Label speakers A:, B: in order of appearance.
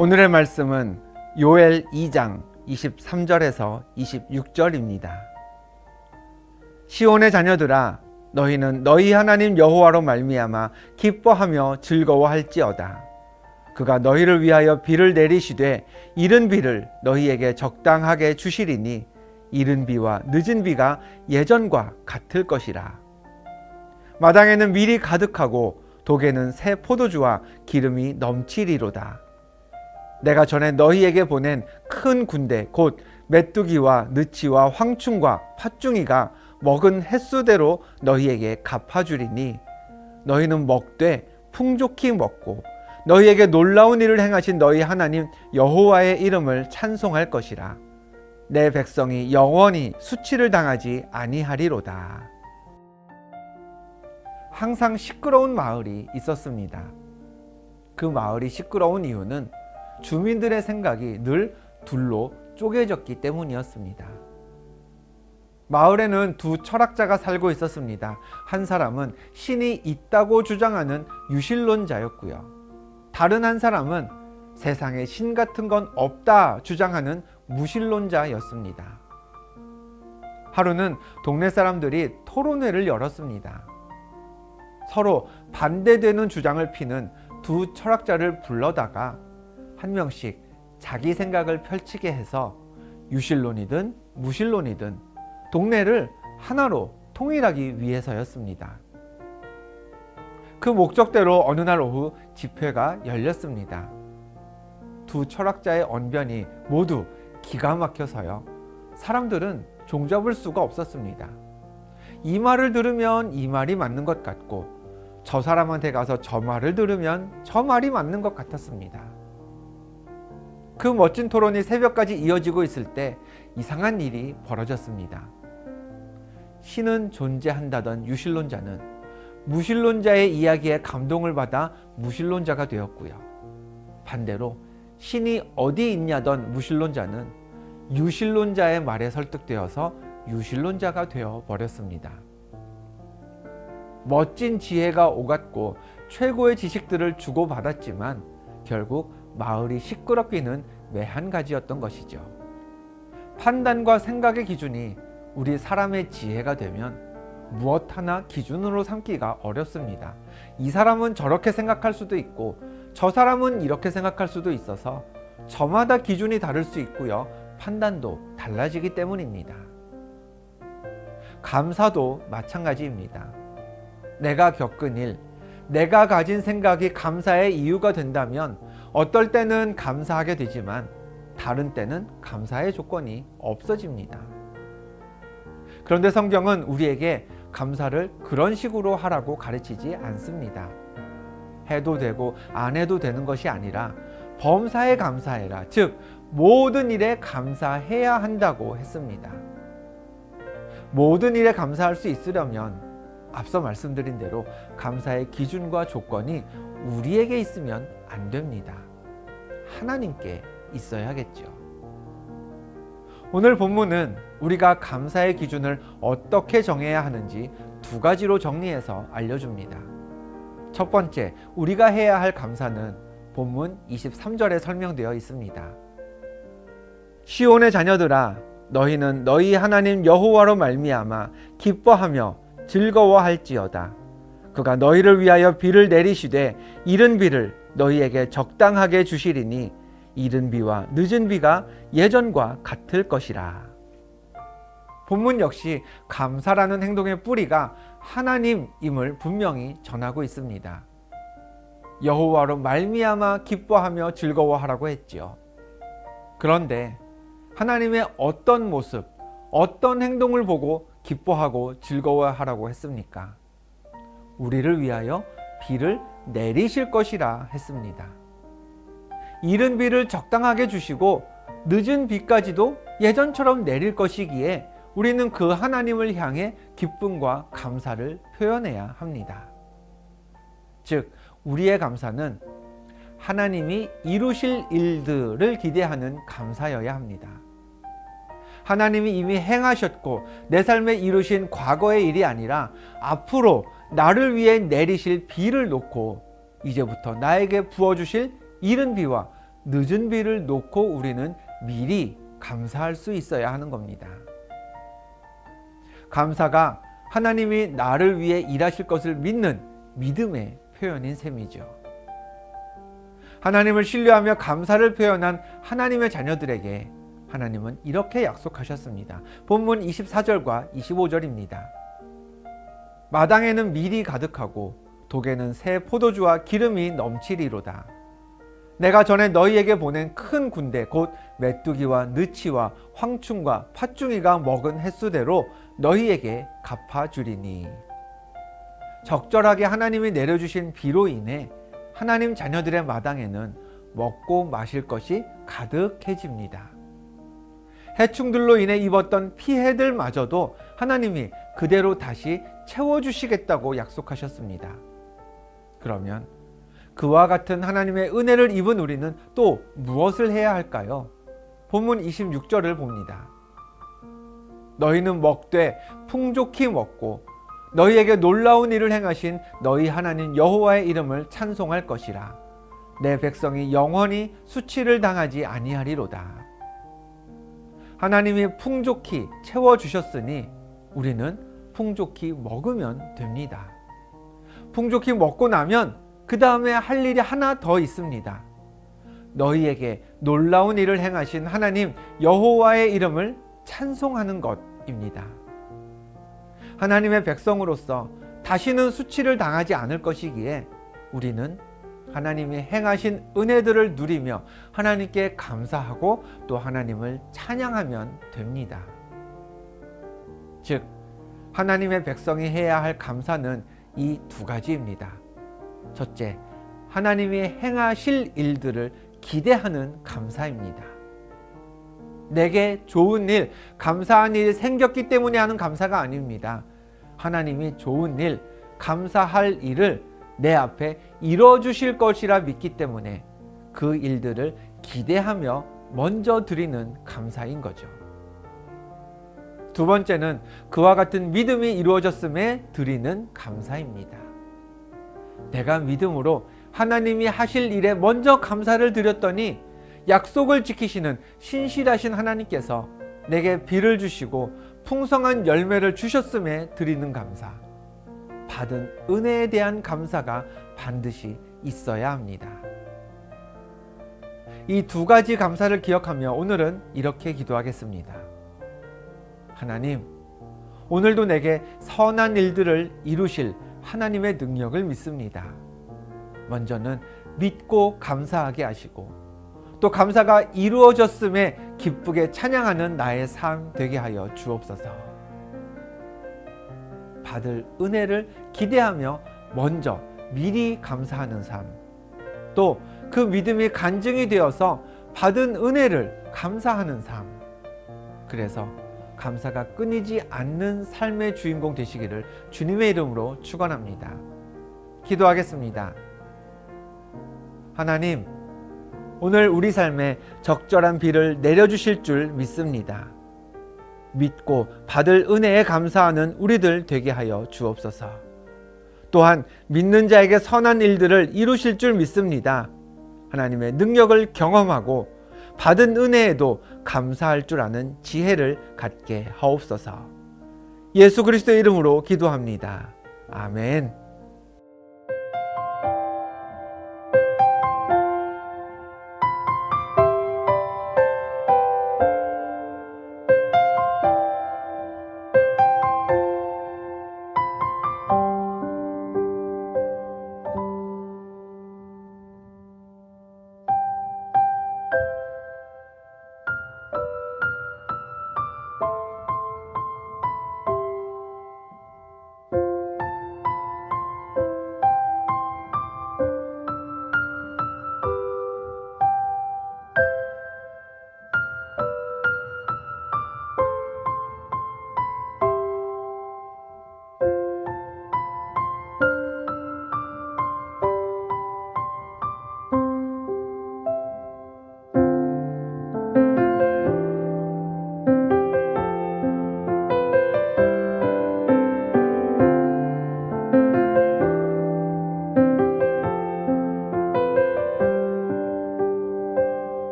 A: 오늘의 말씀은 요엘 2장 23절에서 26절입니다. 시온의 자녀들아, 너희는 너희 하나님 여호와로 말미암아 기뻐하며 즐거워할지어다. 그가 너희를 위하여 비를 내리시되 이른 비를 너희에게 적당하게 주시리니 이른 비와 늦은 비가 예전과 같을 것이라. 마당에는 밀이 가득하고 독에는 새 포도주와 기름이 넘치리로다. 내가 전에 너희에게 보낸 큰 군대 곧 메뚜기와 느치와 황충과 팥중이가 먹은 횟수대로 너희에게 갚아주리니 너희는 먹되 풍족히 먹고 너희에게 놀라운 일을 행하신 너희 하나님 여호와의 이름을 찬송할 것이라. 내 백성이 영원히 수치를 당하지 아니하리로다. 항상 시끄러운 마을이 있었습니다. 그 마을이 시끄러운 이유는 주민들의 생각이 늘 둘로 쪼개졌기 때문이었습니다. 마을에는 두 철학자가 살고 있었습니다. 한 사람은 신이 있다고 주장하는 유신론자였고요. 다른 한 사람은 세상에 신 같은 건 없다 주장하는 무신론자였습니다. 하루는 동네 사람들이 토론회를 열었습니다. 서로 반대되는 주장을 피는 두 철학자를 불러다가 한 명씩 자기 생각을 펼치게 해서 유신론이든 무신론이든 동네를 하나로 통일하기 위해서였습니다. 그 목적대로 어느 날 오후 집회가 열렸습니다. 두 철학자의 언변이 모두 기가 막혀서요. 사람들은 종잡을 수가 없었습니다. 이 말을 들으면 이 말이 맞는 것 같고 저 사람한테 가서 저 말을 들으면 저 말이 맞는 것 같았습니다. 그 멋진 토론이 새벽까지 이어지고 있을 때 이상한 일이 벌어졌습니다. 신은 존재한다던 유신론자는 무신론자의 이야기에 감동을 받아 무신론자가 되었고요. 반대로 신이 어디 있냐던 무신론자는 유신론자의 말에 설득되어서 유신론자가 되어 버렸습니다. 멋진 지혜가 오갔고 최고의 지식들을 주고받았지만 결국 마을이 시끄럽기는 매한 가지였던 것이죠. 판단과 생각의 기준이 우리 사람의 지혜가 되면 무엇 하나 기준으로 삼기가 어렵습니다. 이 사람은 저렇게 생각할 수도 있고 저 사람은 이렇게 생각할 수도 있어서 저마다 기준이 다를 수 있고요. 판단도 달라지기 때문입니다. 감사도 마찬가지입니다. 내가 겪은 일, 내가 가진 생각이 감사의 이유가 된다면 어떨 때는 감사하게 되지만 다른 때는 감사의 조건이 없어집니다. 그런데 성경은 우리에게 감사를 그런 식으로 하라고 가르치지 않습니다. 해도 되고 안 해도 되는 것이 아니라 범사에 감사해라. 즉 모든 일에 감사해야 한다고 했습니다. 모든 일에 감사할 수 있으려면 앞서 말씀드린 대로 감사의 기준과 조건이 우리에게 있으면 안 됩니다. 하나님께 있어야겠죠. 오늘 본문은 우리가 감사의 기준을 어떻게 정해야 하는지 두 가지로 정리해서 알려줍니다. 첫 번째, 우리가 해야 할 감사는 본문 23절에 설명되어 있습니다. 시온의 자녀들아, 너희는 너희 하나님 여호와로 말미암아 기뻐하며 즐거워할지어다. 그가 너희를 위하여 비를 내리시되 이른 비를 너희에게 적당하게 주시리니 이른 비와 늦은 비가 예전과 같을 것이라. 본문 역시 감사라는 행동의 뿌리가 하나님임을 분명히 전하고 있습니다. 여호와로 말미암아 기뻐하며 즐거워하라고 했지요. 그런데 하나님의 어떤 모습, 어떤 행동을 보고 기뻐하고 즐거워하라고 했습니까? 우리를 위하여 비를 내리실 것이라 했습니다. 이른 비를 적당하게 주시고 늦은 비까지도 예전처럼 내릴 것이기에 우리는 그 하나님을 향해 기쁨과 감사를 표현해야 합니다. 즉, 우리의 감사는 하나님이 이루실 일들을 기대하는 감사여야 합니다. 하나님이 이미 행하셨고 내 삶에 이루신 과거의 일이 아니라 앞으로 나를 위해 내리실 비를 놓고 이제부터 나에게 부어주실 이른 비와 늦은 비를 놓고 우리는 미리 감사할 수 있어야 하는 겁니다. 감사가 하나님이 나를 위해 일하실 것을 믿는 믿음의 표현인 셈이죠. 하나님을 신뢰하며 감사를 표현한 하나님의 자녀들에게 하나님은 이렇게 약속하셨습니다. 본문 24절과 25절입니다. 마당에는 밀이 가득하고 독에는 새 포도주와 기름이 넘치리로다. 내가 전에 너희에게 보낸 큰 군대 곧 메뚜기와 느치와 황충과 팥중이가 먹은 횟수대로 너희에게 갚아주리니. 적절하게 하나님이 내려주신 비로 인해 하나님 자녀들의 마당에는 먹고 마실 것이 가득해집니다. 해충들로 인해 입었던 피해들마저도 하나님이 그대로 다시 채워주시겠다고 약속하셨습니다. 그러면 그와 같은 하나님의 은혜를 입은 우리는 또 무엇을 해야 할까요? 본문 26절을 봅니다. 너희는 먹되 풍족히 먹고 너희에게 놀라운 일을 행하신 너희 하나님 여호와의 이름을 찬송할 것이라. 내 백성이 영원히 수치를 당하지 아니하리로다. 하나님이 풍족히 채워주셨으니 우리는 풍족히 먹으면 됩니다. 풍족히 먹고 나면 그 다음에 할 일이 하나 더 있습니다. 너희에게 놀라운 일을 행하신 하나님 여호와의 이름을 찬송하는 것입니다. 하나님의 백성으로서 다시는 수치를 당하지 않을 것이기에 우리는 하나님이 행하신 은혜들을 누리며 하나님께 감사하고 또 하나님을 찬양하면 됩니다. 즉, 하나님의 백성이 해야 할 감사는 이 두 가지입니다. 첫째, 하나님이 행하실 일들을 기대하는 감사입니다. 내게 좋은 일, 감사한 일이 생겼기 때문에 하는 감사가 아닙니다. 하나님이 좋은 일, 감사할 일을 내 앞에 이뤄주실 것이라 믿기 때문에 그 일들을 기대하며 먼저 드리는 감사인 거죠. 두 번째는 그와 같은 믿음이 이루어졌음에 드리는 감사입니다. 내가 믿음으로 하나님이 하실 일에 먼저 감사를 드렸더니 약속을 지키시는 신실하신 하나님께서 내게 비를 주시고 풍성한 열매를 주셨음에 드리는 감사. 받은 은혜에 대한 감사가 반드시 있어야 합니다. 이 두 가지 감사를 기억하며 오늘은 이렇게 기도하겠습니다. 하나님, 오늘도 내게 선한 일들을 이루실 하나님의 능력을 믿습니다. 먼저는 믿고 감사하게 하시고 또 감사가 이루어졌음에 기쁘게 찬양하는 나의 삶 되게 하여 주옵소서. 받을 은혜를 기대하며 먼저 미리 감사하는 삶, 또 그 믿음이 간증이 되어서 받은 은혜를 감사하는 삶, 그래서 감사가 끊이지 않는 삶의 주인공 되시기를 주님의 이름으로 축원합니다. 기도하겠습니다. 하나님, 오늘 우리 삶에 적절한 비를 내려주실 줄 믿습니다. 믿고 받을 은혜에 감사하는 우리들 되게 하여 주옵소서. 또한 믿는 자에게 선한 일들을 이루실 줄 믿습니다. 하나님의 능력을 경험하고 받은 은혜에도 감사할 줄 아는 지혜를 갖게 하옵소서. 예수 그리스도의 이름으로 기도합니다. 아멘.